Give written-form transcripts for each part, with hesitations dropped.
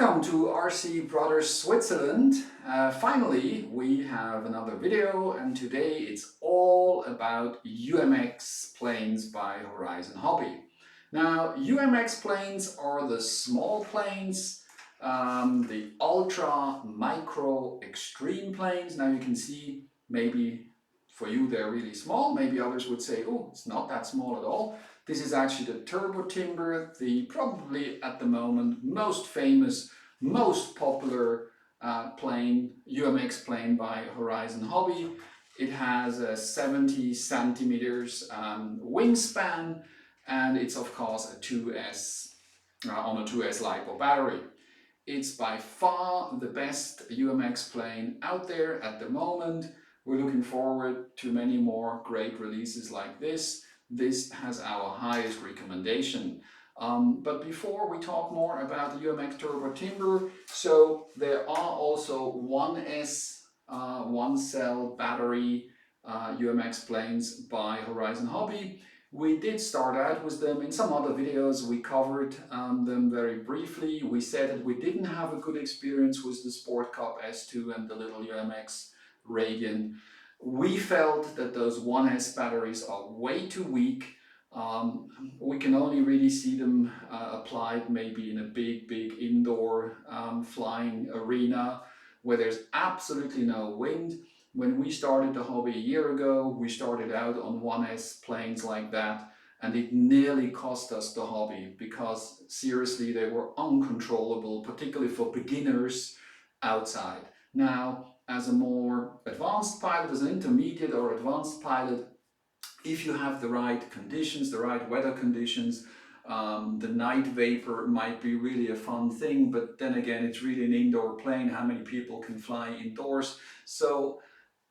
Welcome to RC Brothers Switzerland. Finally, we have another video, and today it's all about UMX planes by Horizon Hobby. Now, UMX planes are the small planes, the ultra, micro, extreme planes. Now you can see, maybe for you they're really small, maybe others would say, oh, it's not that small at all. This is actually the Turbo Timber, the probably at the moment most famous, most popular plane, UMX plane by Horizon Hobby. It has a 70 centimeters wingspan, and it's of course a 2S on a 2S LiPo battery. It's by far the best UMX plane out there at the moment. We're looking forward to many more great releases like this. This has our highest recommendation. But before we talk more about the UMX Turbo Timber, so there are also 1S, one cell battery UMX planes by Horizon Hobby. We did start out with them in some other videos. We covered them very briefly. We said that we didn't have a good experience with the Sport Cup S2 and the little UMX Radian. We felt that those 1S batteries are way too weak. We can only really see them applied maybe in a big indoor flying arena where there's absolutely no wind. When we started the hobby a year ago, we started out on 1S planes like that, and it nearly cost us the hobby because seriously they were uncontrollable, particularly for beginners outside. Now, as a more advanced pilot, as an intermediate or advanced pilot, if you have the right conditions, the right weather conditions, the night vapor might be really a fun thing, but then again, it's really an indoor plane. How many people can fly indoors? So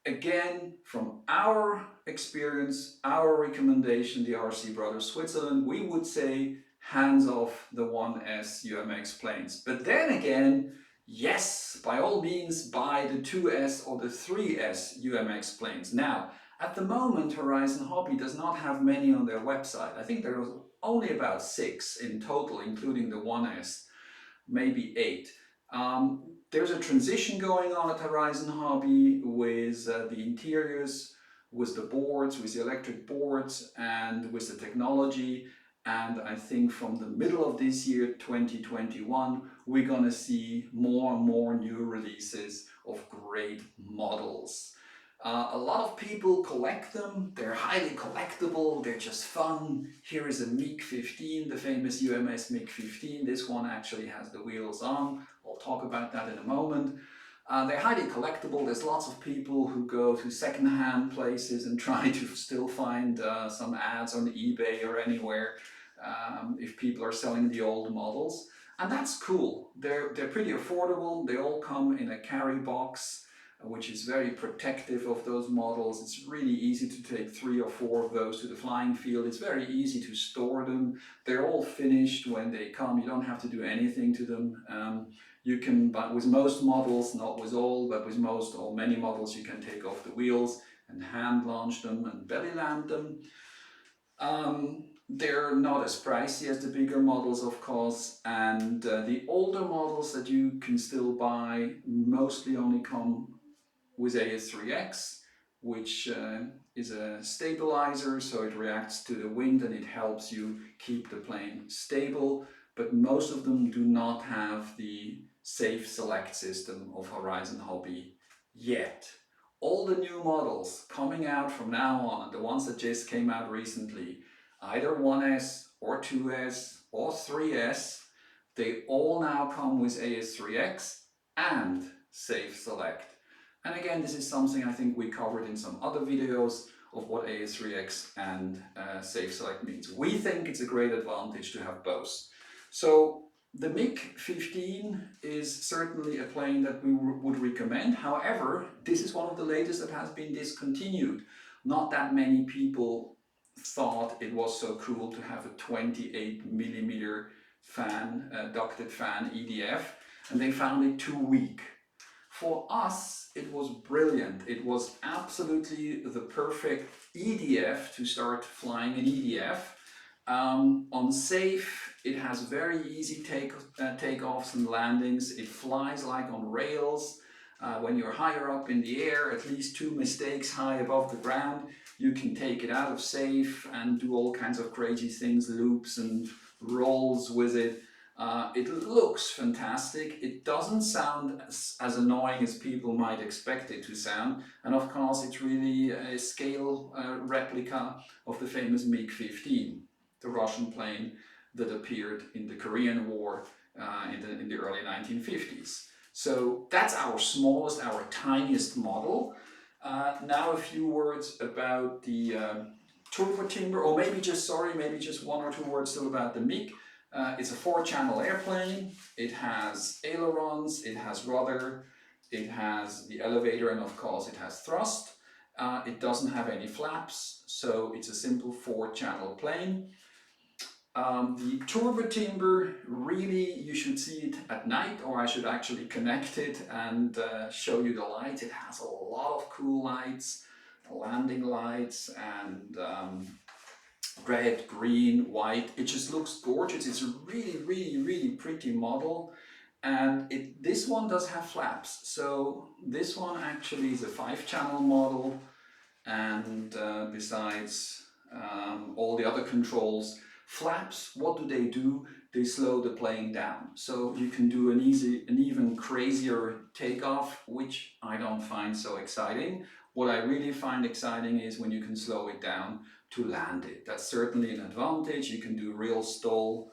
again, from our experience, our recommendation, the RC Brothers Switzerland, we would say hands off the 1S UMX planes. But then again, yes, by all means, buy the 2S or the 3S UMX planes. Now, at the moment, Horizon Hobby does not have many on their website. I think there was only about 6 in total, including the 1S, maybe 8. There's a transition going on at Horizon Hobby with the interiors, with the boards, with the electric boards, and with the technology. And I think from the middle of this year, 2021, we're going to see more and more new releases of great models. A lot of people collect them. They're highly collectible. They're just fun. Here is a MiG-15, the famous UMX MiG-15. This one actually has the wheels on. I'll talk about that in a moment. They're highly collectible. There's lots of people who go to second-hand places and try to still find some ads on eBay or anywhere if people are selling the old models. And that's cool. They're pretty affordable. They all come in a carry box, which is very protective of those models. It's really easy to take 3 or 4 of those to the flying field. It's very easy to store them. They're all finished when they come. You don't have to do anything to them. You can, but with most models, not with all, but with most or many models, you can take off the wheels and hand launch them and belly land them. They're not as pricey as the bigger models, of course, and the older models that you can still buy mostly only come with AS3X, which is a stabilizer, so it reacts to the wind and it helps you keep the plane stable, but most of them do not have the safe select system of Horizon Hobby yet. All the new models coming out from now on, the ones that just came out recently, either 1S or 2S or 3S, they all now come with AS3X and safe select. And again, this is something I think we covered in some other videos of what AS3X and safe select means. We think it's a great advantage to have both. So the MiG-15 is certainly a plane that we would recommend. However, this is one of the latest that has been discontinued. Not that many people thought it was so cool to have a 28mm fan, ducted fan EDF, and they found it too weak. For us, it was brilliant. It was absolutely the perfect EDF to start flying an EDF. On safe, it has very easy takeoffs and landings. It flies like on rails. When you're higher up in the air, at least 2 mistakes high above the ground, you can take it out of safe and do all kinds of crazy things, loops and rolls with it. It looks fantastic. It doesn't sound as annoying as people might expect it to sound. And of course, it's really a scale replica of the famous MiG-15, the Russian plane that appeared in the Korean War in the early 1950s. So that's our smallest, our tiniest model. Now a few words about the Turbo Timber, or maybe just 1 or 2 words still about the MiG. It's a 4-channel airplane. It has ailerons, it has rudder, it has the elevator, and of course it has thrust. It doesn't have any flaps, so it's a simple 4-channel plane. The Turbo Timber, really, you should see it at night, or I should actually connect it and show you the lights. It has a lot of cool lights, landing lights, and red, green, white. It just looks gorgeous. It's a really pretty model. And this one does have flaps. So this one actually is a 5-channel model. And besides all the other controls, flaps, what do? They slow the plane down. So you can do an even crazier takeoff, which I don't find so exciting. What I really find exciting is when you can slow it down to land it. That's certainly an advantage. You can do real stall,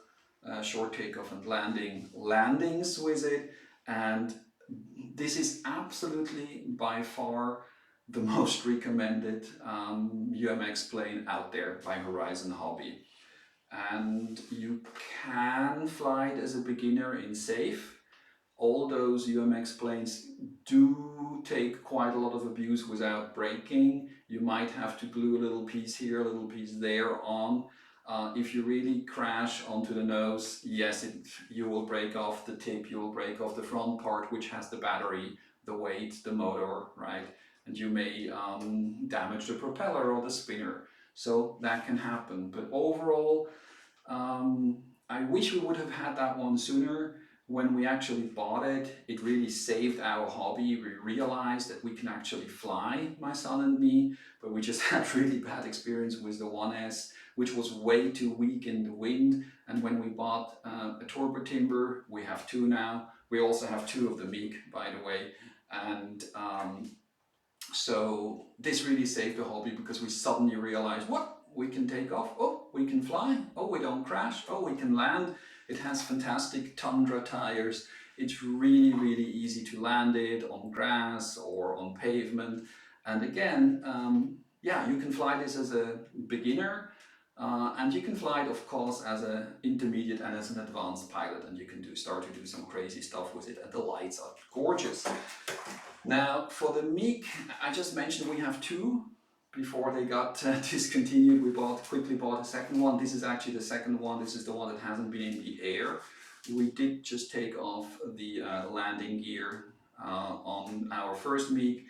short takeoff and landings with it. And this is absolutely by far the most recommended UMX plane out there by Horizon Hobby. And you can fly it as a beginner in safe. All those UMX planes do take quite a lot of abuse without braking. You might have to glue a little piece here, a little piece there on. If you really crash onto the nose, yes, you will break off the tip, you will break off the front part, which has the battery, the weight, the motor, right? And you may damage the propeller or the spinner. So that can happen. But overall, I wish we would have had that one sooner. When we actually bought it, it really saved our hobby. We realized that we can actually fly, my son and me, but we just had really bad experience with the 1S, which was way too weak in the wind. And when we bought a Turbo Timber, we have 2 now. We also have 2 of the MiG, by the way. And so this really saved the hobby, because we suddenly realized, what? We can take off, oh, we can fly, oh, we don't crash, oh, we can land. It has fantastic Tundra tires. It's really easy to land it on grass or on pavement. And again, yeah, you can fly this as a beginner, and you can fly it, of course, as an intermediate and as an advanced pilot, and you can start to do some crazy stuff with it, and the lights are gorgeous. Now, for the MiG, I just mentioned we have 2. Before they got discontinued, we quickly bought a second one. This is actually the second one. This is the one that hasn't been in the air. We did just take off the landing gear on our first MiG.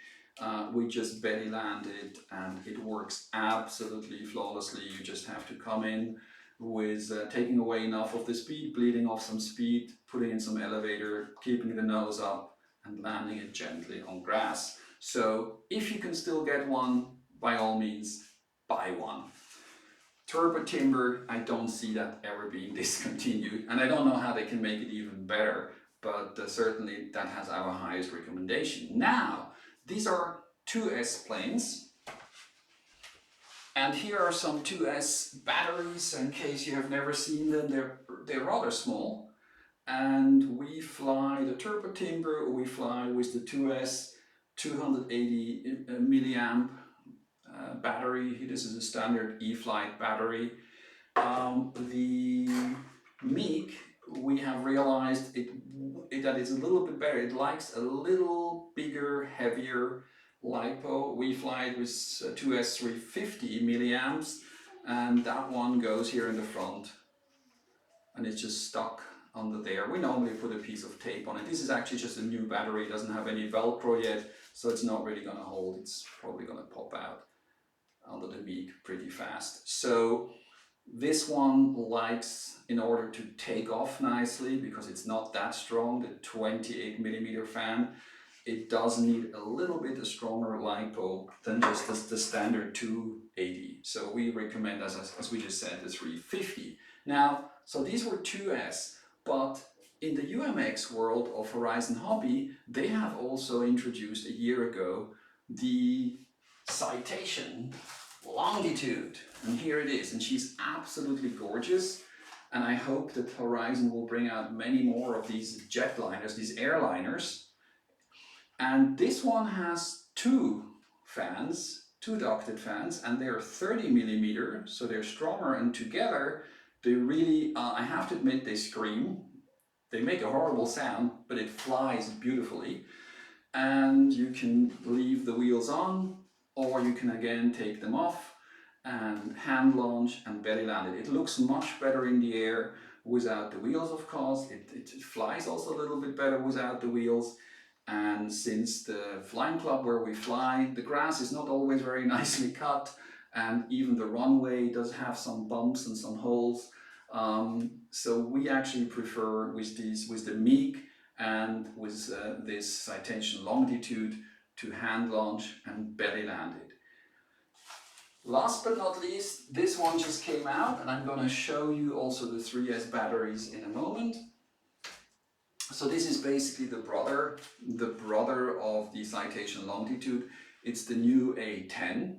We just belly landed, and it works absolutely flawlessly. You just have to come in with taking away enough of the speed, bleeding off some speed, putting in some elevator, keeping the nose up, and landing it gently on grass. So if you can still get one, by all means, buy one. Turbo Timber, I don't see that ever being discontinued, and I don't know how they can make it even better, but certainly that has our highest recommendation. Now, these are 2S planes, and here are some 2S batteries, in case you have never seen them. They're rather small, and we fly the Turbo Timber, we fly with the 2S 280 milliamp battery. This is a standard E-flite battery. The MiG, we have realized that it's a little bit better. It likes a little bigger, heavier LiPo. We fly it with 2S 350 milliamps, and that one goes here in the front, and it's just stuck under there. We normally put a piece of tape on it. This is actually just a new battery. It doesn't have any Velcro yet, so it's not really going to hold. It's probably going to pop out under the MiG pretty fast. So This one likes, in order to take off nicely, because it's not that strong, the 28mm fan, it does need a little bit a stronger LiPo than just the standard 280. So we recommend, as we just said, the 350. Now, so these were 2S, but in the UMX world of Horizon Hobby, they have also introduced a year ago the Citation Longitude. And here it is, and she's absolutely gorgeous. And I hope that Horizon will bring out many more of these jetliners, these airliners. And this one has two fans, two ducted fans, and they're 30mm, so they're stronger, and together they really, I have to admit, they scream. They make a horrible sound, but it flies beautifully. And you can leave the wheels on, or you can again take them off and hand launch and belly land it. It looks much better in the air without the wheels, of course. It flies also a little bit better without the wheels. And since the flying club where we fly, the grass is not always very nicely cut, and even the runway does have some bumps and some holes. So we actually prefer with the MiG and with this Citation Longitude to hand launch and belly land it. Last but not least, this one just came out, and I'm going to show you also the 3S batteries in a moment. So this is basically the brother of the Citation Longitude. It's the new A-10,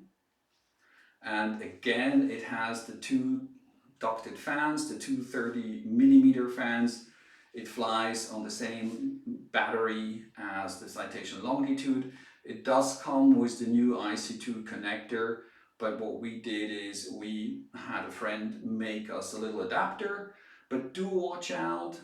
and again it has the two ducted fans, the two 30mm fans. It flies on the same battery as the Citation Longitude. It does come with the new IC2 connector, but what we did is we had a friend make us a little adapter. But do watch out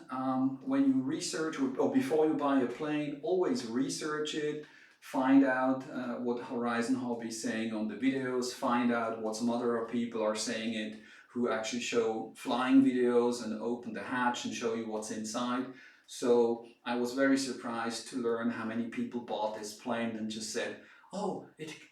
when you research, or before you buy a plane, always research it. Find out what Horizon Hobby is saying on the videos, find out what some other people are saying it, who actually show flying videos and open the hatch and show you what's inside. So I was very surprised to learn how many people bought this plane and just said, oh,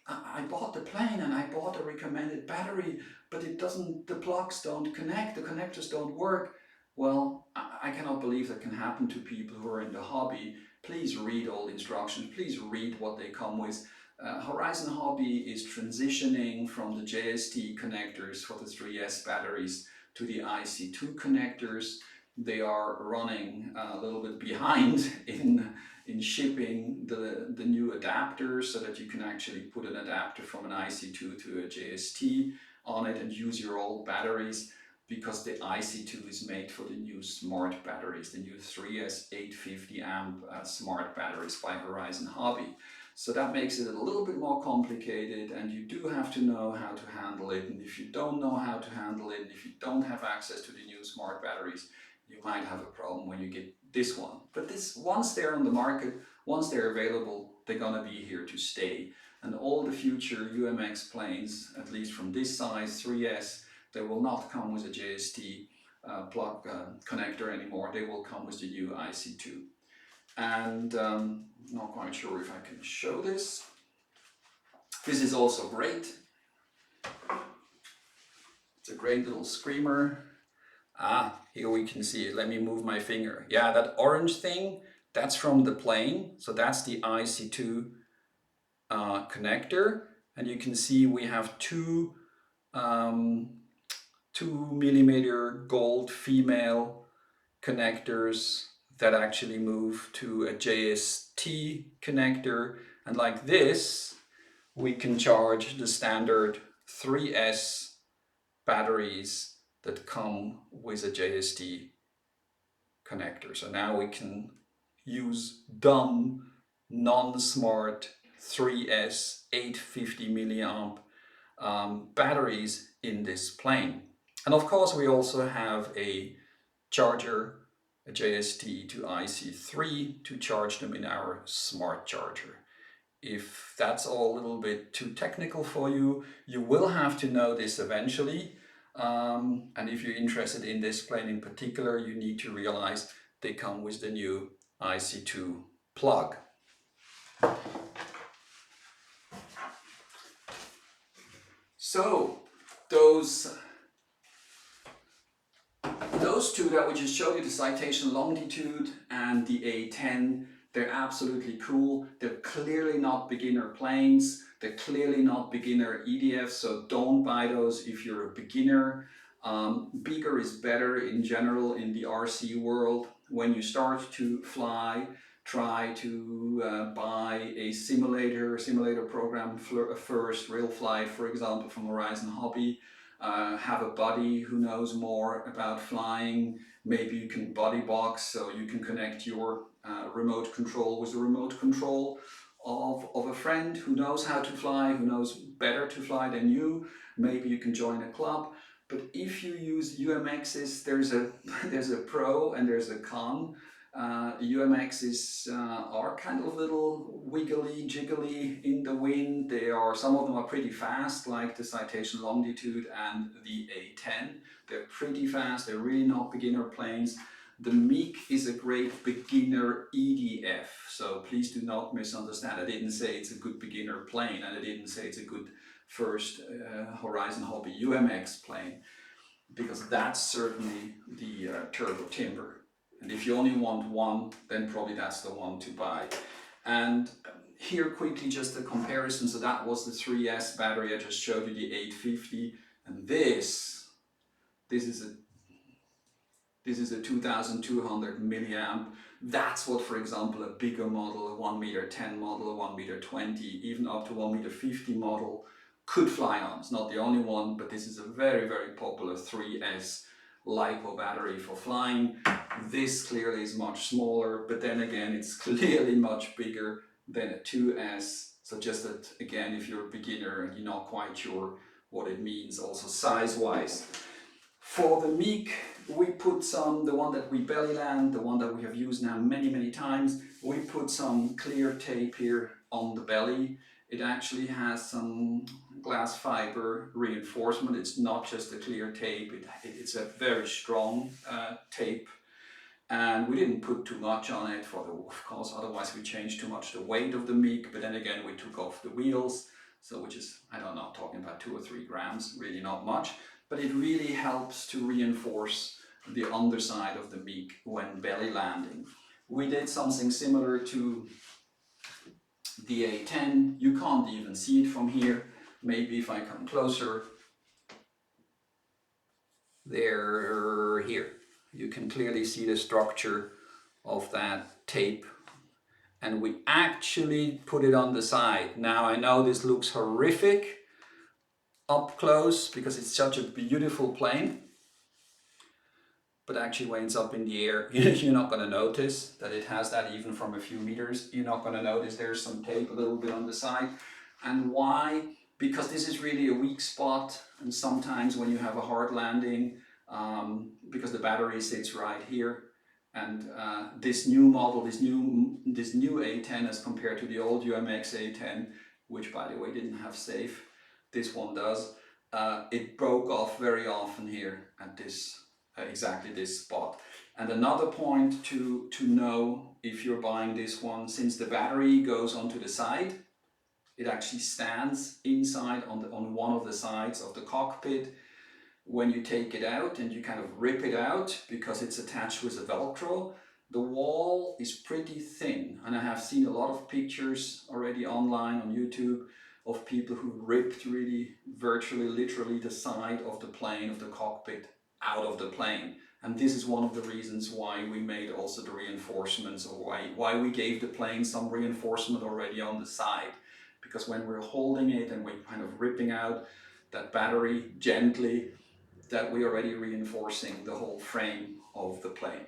I bought the plane and I bought a recommended battery, but it doesn't, the plugs don't connect, the connectors don't work. Well, I cannot believe that can happen to people who are in the hobby. Please read all the instructions, please read what they come with. Horizon Hobby is transitioning from the JST connectors for the 3S batteries to the IC2 connectors. They are running a little bit behind in shipping the new adapters, so that you can actually put an adapter from an IC2 to a JST on it and use your old batteries, because the IC2 is made for the new smart batteries, the new 3S 850 amp smart batteries by Horizon Hobby. So that makes it a little bit more complicated, and you do have to know how to handle it. And if you don't know how to handle it, and if you don't have access to the new smart batteries, you might have a problem when you get this one. But this, once they're on the market, once they're available, they're gonna be here to stay. And all the future UMX planes, at least from this size, 3S, they will not come with a JST plug connector anymore. They will come with the new IC2. And not quite sure if I can show this. This is also great. It's a great little screamer. Here we can see it. Let me move my finger. Yeah, that orange thing, that's from the plane. So that's the IC2 connector. And you can see we have two 2mm gold female connectors that actually move to a JST connector. And like this, we can charge the standard 3S batteries that come with a JST connector. So now we can use dumb, non-smart 3S 850 milliamp batteries in this plane. And of course we also have a charger, a JST to IC3, to charge them in our smart charger. If that's all a little bit too technical for you, you will have to know this eventually. And if you're interested in this plane in particular, you need to realize they come with the new IC2 plug. So those Those two that we just showed you, the Citation Longitude and the A-10, they're absolutely cool. They're clearly not beginner planes. They're clearly not beginner EDFs, so don't buy those if you're a beginner. Bigger is better in general in the RC world. When you start to fly, try to buy a simulator program first, Real Flight, for example, from Horizon Hobby. Have a buddy who knows more about flying. Maybe you can buddy box, so you can connect your remote control with the remote control of a friend who knows how to fly, who knows better to fly than you. Maybe you can join a club. But if you use UMXs, there's a pro and there's a con. UMXs are kind of a little wiggly, jiggly in the wind. Some of them are pretty fast, like the Citation Longitude and the A-10. They're pretty fast, they're really not beginner planes. The MiG is a great beginner EDF, so please do not misunderstand. I didn't say it's a good beginner plane, and I didn't say it's a good first Horizon Hobby UMX plane, because that's certainly the Turbo Timber. And if you only want one, then probably that's the one to buy. And here quickly just a comparison. So that was the 3S battery. I just showed you the 850. And this is a 2200 milliamp. That's what, for example, a bigger model, a 1m10 model, a 1m20, even up to 1m50 model could fly on. It's not the only one, but this is a very, very popular 3S LiPo battery for flying. This clearly is much smaller, but then again, it's clearly much bigger than a 2S. So just that, again, if you're a beginner and you're not quite sure what it means, also size-wise. For the MiG, we put the one that we belly land, the one that we have used now many, many times, we put some clear tape here on the belly. It actually has some glass fiber reinforcement. It's not just a clear tape, it's a very strong tape. And we didn't put too much on it, of course, otherwise we changed too much the weight of the MiG, but then again we took off the wheels, so which is, I don't know, talking about 2 or 3 grams, really not much, but it really helps to reinforce the underside of the MiG when belly landing. We did something similar to the A-10. You can't even see it from here. Maybe if I come closer, here. You can clearly see the structure of that tape. And we actually put it on the side. Now I know this looks horrific up close because it's such a beautiful plane. But actually when it's up in the air, you're not going to notice that it has that even from a few meters. You're not going to notice there's some tape a little bit on the side. And why? Because this is really a weak spot, and sometimes when you have a hard landing, because the battery sits right here, and this new model, this new A-10 as compared to the old UMX A-10, which by the way didn't have safe, this one does, it broke off very often here at this exactly this spot. And another point to know if you're buying this one, since the battery goes onto the side, it actually stands inside on one of the sides of the cockpit. When you take it out and you kind of rip it out, because it's attached with a Velcro, the wall is pretty thin. And I have seen a lot of pictures already online on YouTube of people who ripped really virtually, literally the side of the plane, of the cockpit, out of the plane. And this is one of the reasons why we made also the reinforcements, or why we gave the plane some reinforcement already on the side. Because when we're holding it and we're kind of ripping out that battery gently, that we're already reinforcing the whole frame of the plane.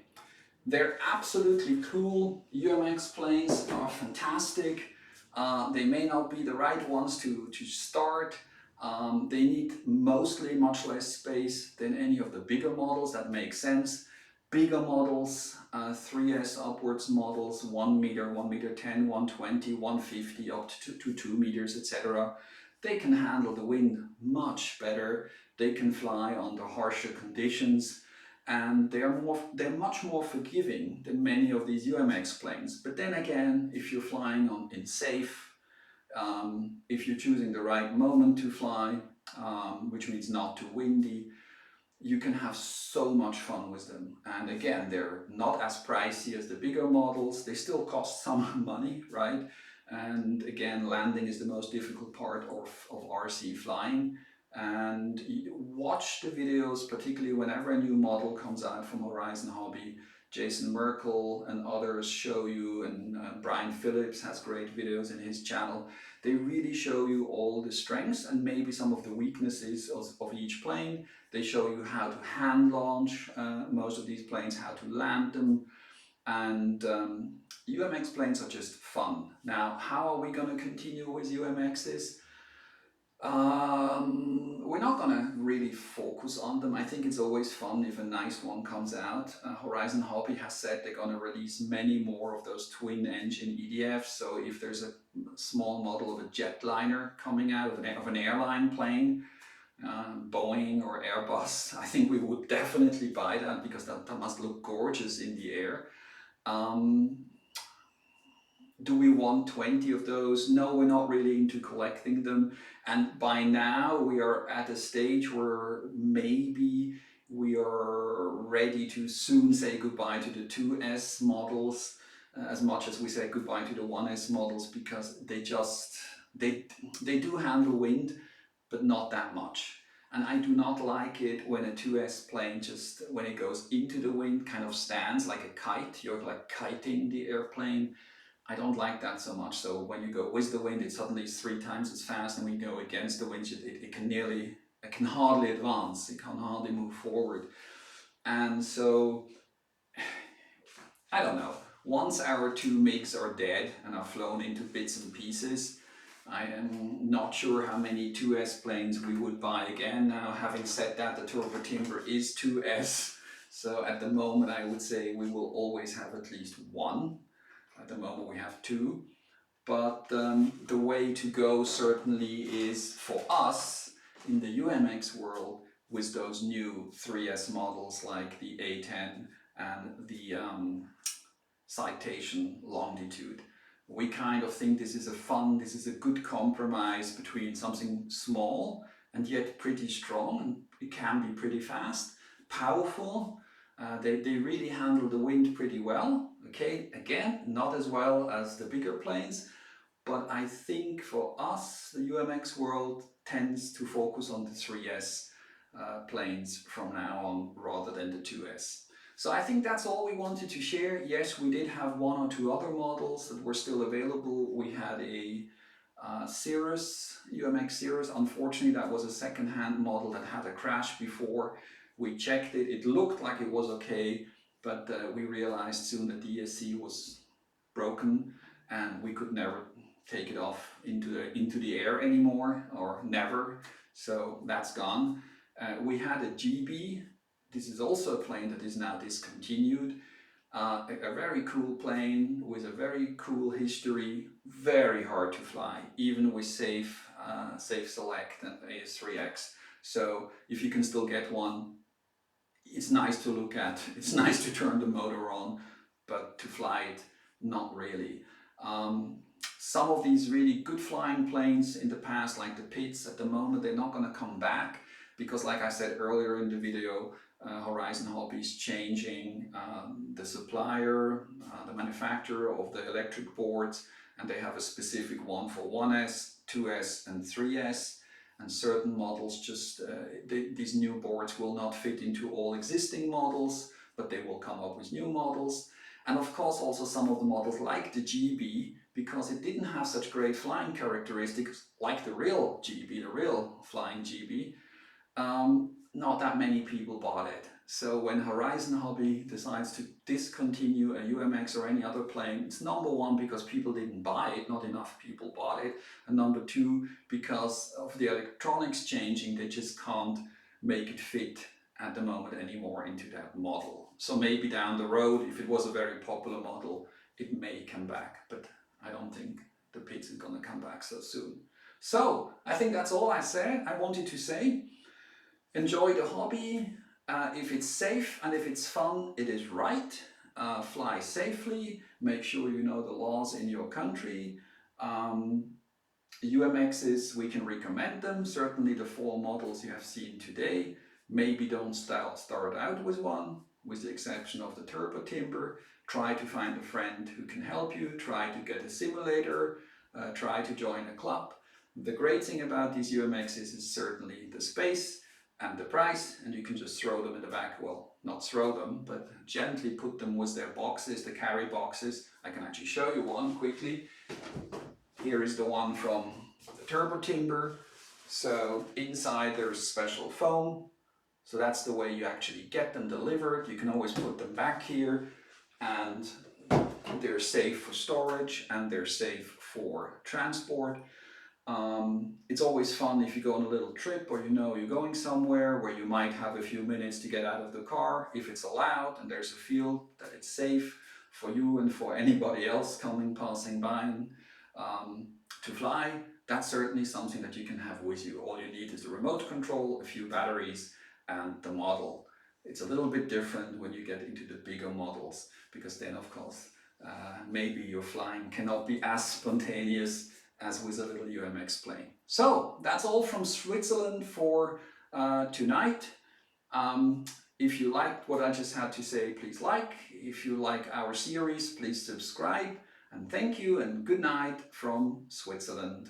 They're absolutely cool. UMX planes are fantastic. They may not be the right ones to start. They need mostly much less space than any of the bigger models. That makes sense. Bigger models, 3S upwards models, 1 meter, 1m10, 120, 150, up to 2 meters, etc. They can handle the wind much better. They can fly under harsher conditions, and they're much more forgiving than many of these UMX planes. But then again, if you're flying in safe, if you're choosing the right moment to fly, which means not too windy, you can have so much fun with them. And again, they're not as pricey as the bigger models. They still cost some money, right? And again, landing is the most difficult part of RC flying. And watch the videos, particularly whenever a new model comes out from Horizon Hobby. Jason Merkel and others show you, and Brian Phillips has great videos in his channel. They really show you all the strengths and maybe some of the weaknesses of each plane. They show you how to hand launch most of these planes, how to land them, and UMX planes are just fun. Now, how are we going to continue with UMXs? We're not going to really focus on them. I think it's always fun if a nice one comes out. Horizon Hobby has said they're going to release many more of those twin engine EDFs. So if there's a small model of a jetliner coming out of an airline plane, Boeing or Airbus, I think we would definitely buy that because that must look gorgeous in the air. Do we want 20 of those? No, we're not really into collecting them. And by now we are at a stage where maybe we are ready to soon say goodbye to the 2S models, as much as we say goodbye to the 1S models, because they do handle wind, but not that much. And I do not like it when a 2S plane just, when it goes into the wind, kind of stands like a kite. You're like kiting the airplane. I don't like that so much. So when you go with the wind, it suddenly is 3 times as fast, and when you go against the wind, it can hardly advance. It can hardly move forward. And so, I don't know. Once our 2 MiGs are dead and are flown into bits and pieces, I am not sure how many 2S planes we would buy again. Now, having said that, the Turbo Timber is 2S. So at the moment, I would say we will always have at least one. At the moment we have 2, but the way to go certainly is for us in the UMX world with those new 3S models like the A-10 and the Citation Longitude. We kind of think this is a good compromise between something small and yet pretty strong, and it can be pretty fast, powerful. They really handle the wind pretty well. Okay, again, not as well as the bigger planes, but I think for us, the UMX world tends to focus on the 3S planes from now on rather than the 2S. So I think that's all we wanted to share. Yes, we did have 1 or 2 other models that were still available. We had a Cirrus, UMX Cirrus. Unfortunately, that was a second-hand model that had a crash before. We checked it, it looked like it was okay, but we realized soon that the ESC was broken and we could never take it off into the air anymore, or never, so that's gone. We had a GB. This is also a plane that is now discontinued. A very cool plane with a very cool history, very hard to fly, even with Safe Select and AS3X. So if you can still get one, it's nice to look at, it's nice to turn the motor on, but to fly it, not really. Some of these really good flying planes in the past, like the Pitts, at the moment they're not going to come back, because like I said earlier in the video, Horizon Hobby is changing the supplier, the manufacturer of the electric boards, and they have a specific one for 1S, 2S and 3S. And certain models just, these new boards will not fit into all existing models, but they will come up with new models. And of course also some of the models like the GB, because it didn't have such great flying characteristics like the real GB, the real flying GB, not that many people bought it. So when Horizon Hobby decides to discontinue a UMX or any other plane, it's number 1 because people didn't buy it, not enough people bought it, and number 2 because of the electronics changing, they just can't make it fit at the moment anymore into that model. So maybe down the road, if it was a very popular model, it may come back, but I don't think the Pitts is going to come back so soon. So I think that's all I wanted to say. Enjoy the hobby. If it's safe and if it's fun, it is right. Fly safely. Make sure you know the laws in your country. UMXs, we can recommend them. Certainly the 4 models you have seen today. maybe don't start out with one, with the exception of the Turbo Timber. Try to find a friend who can help you, try to get a simulator, try to join a club. The great thing about these UMXs is certainly the space and the price, and you can just throw them in the back. Well, not throw them, but gently put them with their boxes, the carry boxes. I can actually show you one quickly. Here is the one from the Turbo Timber. So inside there's special foam. So that's the way you actually get them delivered. You can always put them back here, and they're safe for storage and they're safe for transport. It's always fun if you go on a little trip, or you're going somewhere where you might have a few minutes to get out of the car, if it's allowed and there's a field that it's safe for you and for anybody else passing by to fly. That's certainly something that you can have with you. All you need is the remote control, a few batteries, and the model. It's a little bit different when you get into the bigger models, because then of course maybe your flying cannot be as spontaneous as with a little UMX plane. So that's all from Switzerland for tonight. If you liked what I just had to say, please like. If you like our series, please subscribe. And thank you and good night from Switzerland.